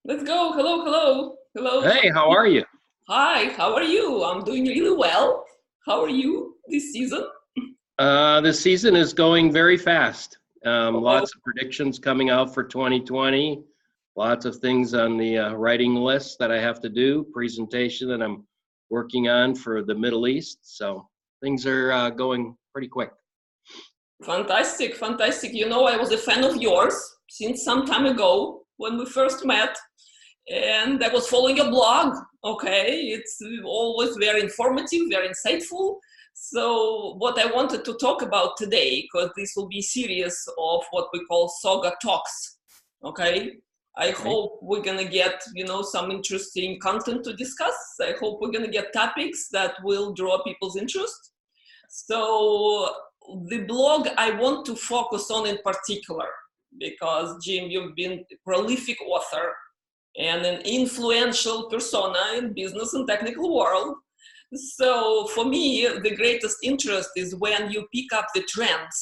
Let's go. Hello, hello, hello. Hey, how are you? Hi, how are you? I'm doing really well. How are you this season? This season is going very fast. Oh, Lots of predictions coming out for 2020. Lots of things on the writing list that I have to do. Presentation that I'm working on for the Middle East. So things are going pretty quick. fantastic, fantastic. I was a fan of yours since some time ago when we first met, and I was following your blog. Okay, it's always very informative, very insightful. So, what I wanted to talk about today, because this will be series of what we call Saga Talks. Okay, I Okay. hope we're gonna get some interesting content to discuss. I hope we're gonna get topics that will draw people's interest. So, the blog I want to focus on in particular, because Jim, you've been a prolific author and an influential persona in business and technical world. So for me, the greatest interest is when you pick up the trends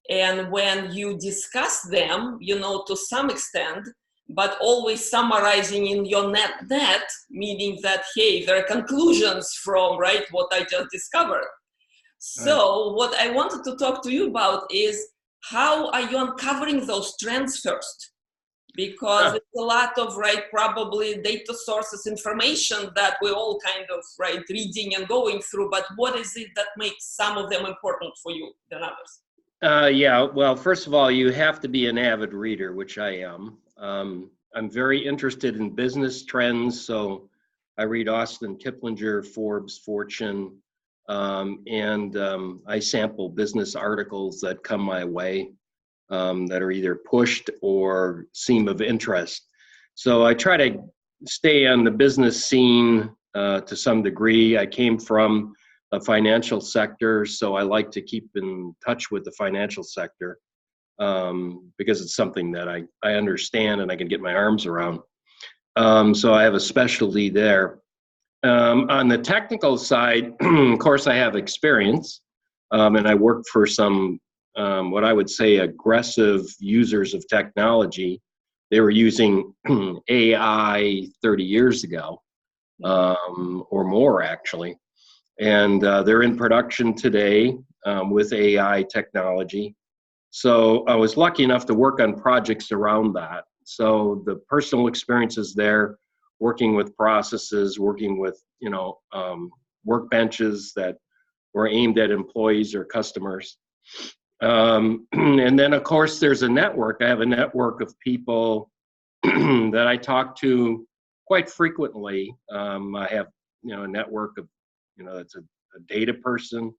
and when you discuss them, to some extent, but always summarizing in your net, meaning that, hey, there are conclusions from, right, what I just discovered. Right. So what I wanted to talk to you about is how are you uncovering those trends first? Because Huh. it's a lot of, right, probably data sources, information that we're all kind of, right, reading and going through, but what is it that makes some of them important for you than others? Yeah, well, first of all, you have to be an avid reader, which I am. I'm very interested in business trends, so I read Austin Kiplinger, Forbes, Fortune, and I sample business articles that come my way that are either pushed or seem of interest. So I try to stay on the business scene to some degree. I came from the financial sector, so I like to keep in touch with the financial sector because it's something that I understand and I can get my arms around. So I have a specialty there. On the technical side, of course, I have experience, and I work for some what I would say aggressive users of technology. They were using AI 30 years ago, or more actually, and they're in production today with AI technology. So I was lucky enough to work on projects around that. So the personal experiences there, working with processes, working with workbenches that were aimed at employees or customers. And then of course there's a network. I have a network of people that I talk to quite frequently. I have a network of that's a data person.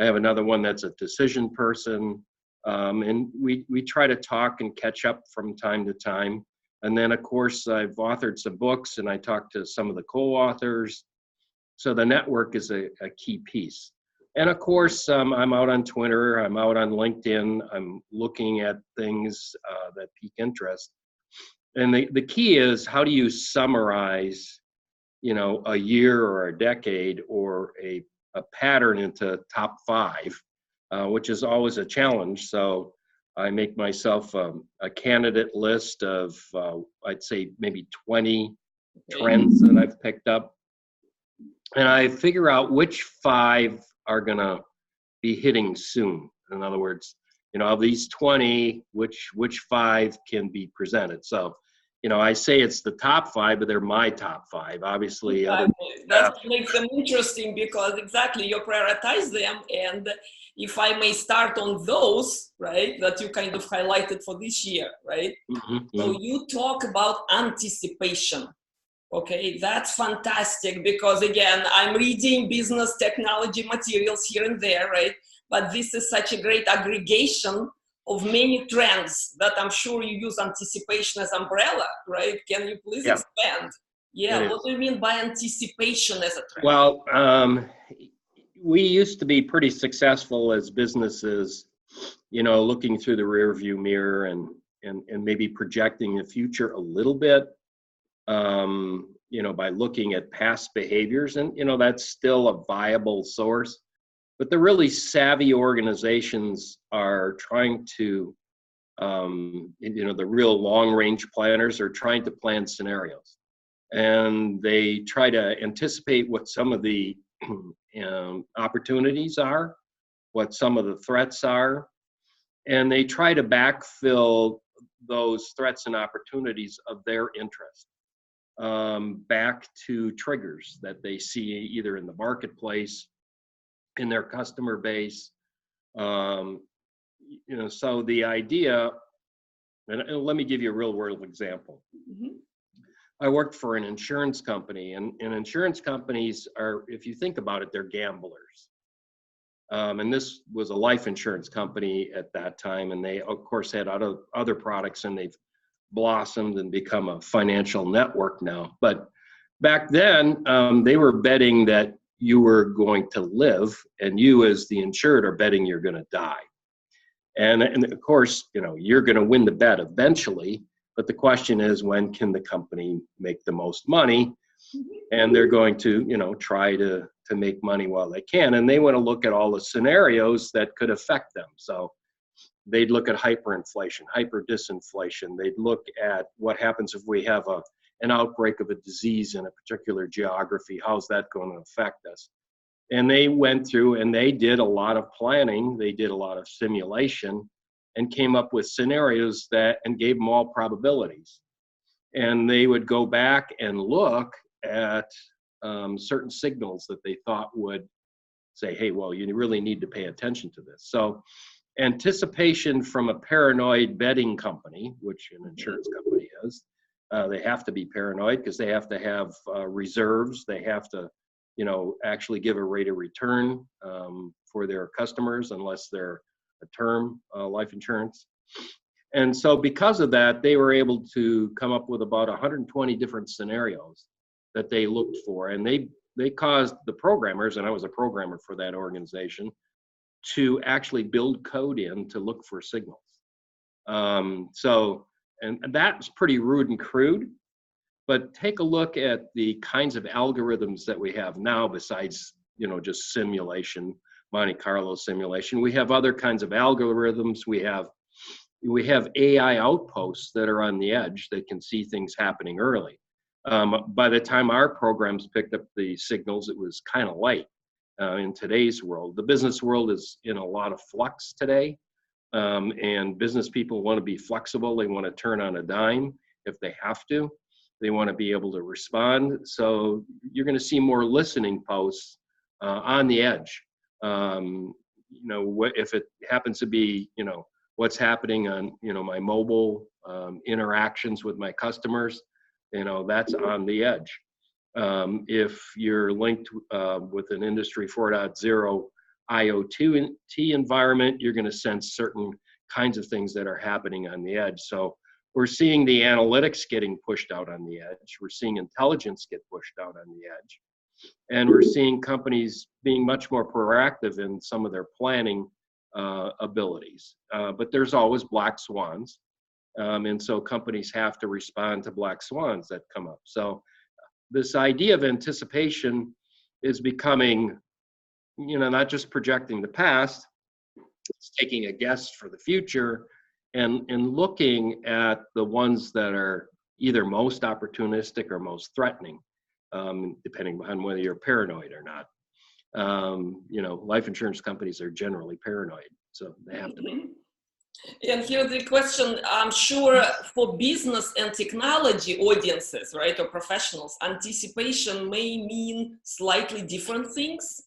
I have another one that's a decision person, and we try to talk and catch up from time to time. And then of course I've authored some books, and I talk to some of the co-authors. So the network is a key piece. And of course, I'm out on Twitter, I'm out on LinkedIn, I'm looking at things that pique interest. And the key is, how do you summarize, a year or a decade or a pattern into top five, which is always a challenge. So I make myself a candidate list of, I'd say maybe 20 Okay. trends that I've picked up. And I figure out which five are going to be hitting soon. In other words, of these 20, which five can be presented. So, I say it's the top five, but they're my top five. Obviously, other Exactly. people That's have. what makes them interesting because exactly you prioritize them. And if I may start on those, right, that you kind of highlighted for this year, right? So Mm-hmm. you talk about anticipation. Okay, that's fantastic because again, I'm reading business technology materials here and there, right? But this is such a great aggregation of many trends that I'm sure you use anticipation as umbrella, right? Can you please Yeah, expand? it Yeah, what is. do you mean by anticipation as a trend? Well, we used to be pretty successful as businesses, looking through the rear view mirror and maybe projecting the future a little bit, by looking at past behaviors. And, that's still a viable source. But the really savvy organizations are trying to The real long-range planners are trying to plan scenarios, and they try to anticipate what some of the opportunities are, what some of the threats are, and they try to backfill those threats and opportunities of their interest back to triggers that they see either in the marketplace, in their customer base. So the idea, and let me give you a real world example. Mm-hmm. I worked for an insurance company, and insurance companies are, if you think about it, they're gamblers. And this was a life insurance company at that time, and they, of course, had other products, and they've blossomed and become a financial network now. But back then, they were betting that you were going to live, and you as the insured are betting you're going to die. And of course, you're going to win the bet eventually, but the question is, when can the company make the most money? And they're going to, try to make money while they can. And they want to look at all the scenarios that could affect them. So they'd look at hyperinflation, hyperdisinflation. They'd look at what happens if we have an outbreak of a disease in a particular geography. How's that going to affect us? And they went through and they did a lot of planning. They did a lot of simulation and came up with scenarios and gave them all probabilities. And they would go back and look at certain signals that they thought would say, hey, well, you really need to pay attention to this. So anticipation from a paranoid betting company, which an insurance company is, they have to be paranoid because they have to have reserves. They have to, actually give a rate of return for their customers unless they're a term life insurance. And so because of that, they were able to come up with about 120 different scenarios that they looked for. And they caused the programmers, and I was a programmer for that organization, to actually build code in to look for signals. And that's pretty rude and crude, but take a look at the kinds of algorithms that we have now besides, just simulation, Monte Carlo simulation. We have other kinds of algorithms. We have AI outposts that are on the edge that can see things happening early. By the time our programs picked up the signals, it was kind of late in today's world. The business world is in a lot of flux today, and business people want to be flexible. They want to turn on a dime if they have to. They want to be able to respond. So you're going to see more listening posts on the edge. If it happens to be, what's happening on, my mobile interactions with my customers, that's on the edge. If you're linked with an Industry 4.0 IoT environment, you're going to sense certain kinds of things that are happening on the edge. So we're seeing the analytics getting pushed out on the edge. We're seeing intelligence get pushed out on the edge. And we're seeing companies being much more proactive in some of their planning abilities. But there's always black swans. And so companies have to respond to black swans that come up. So this idea of anticipation is becoming, not just projecting the past, it's taking a guess for the future and looking at the ones that are either most opportunistic or most threatening, depending on whether you're paranoid or not. Life insurance companies are generally paranoid, so they have to be. And here's the question, I'm sure for business and technology audiences, right, or professionals, anticipation may mean slightly different things.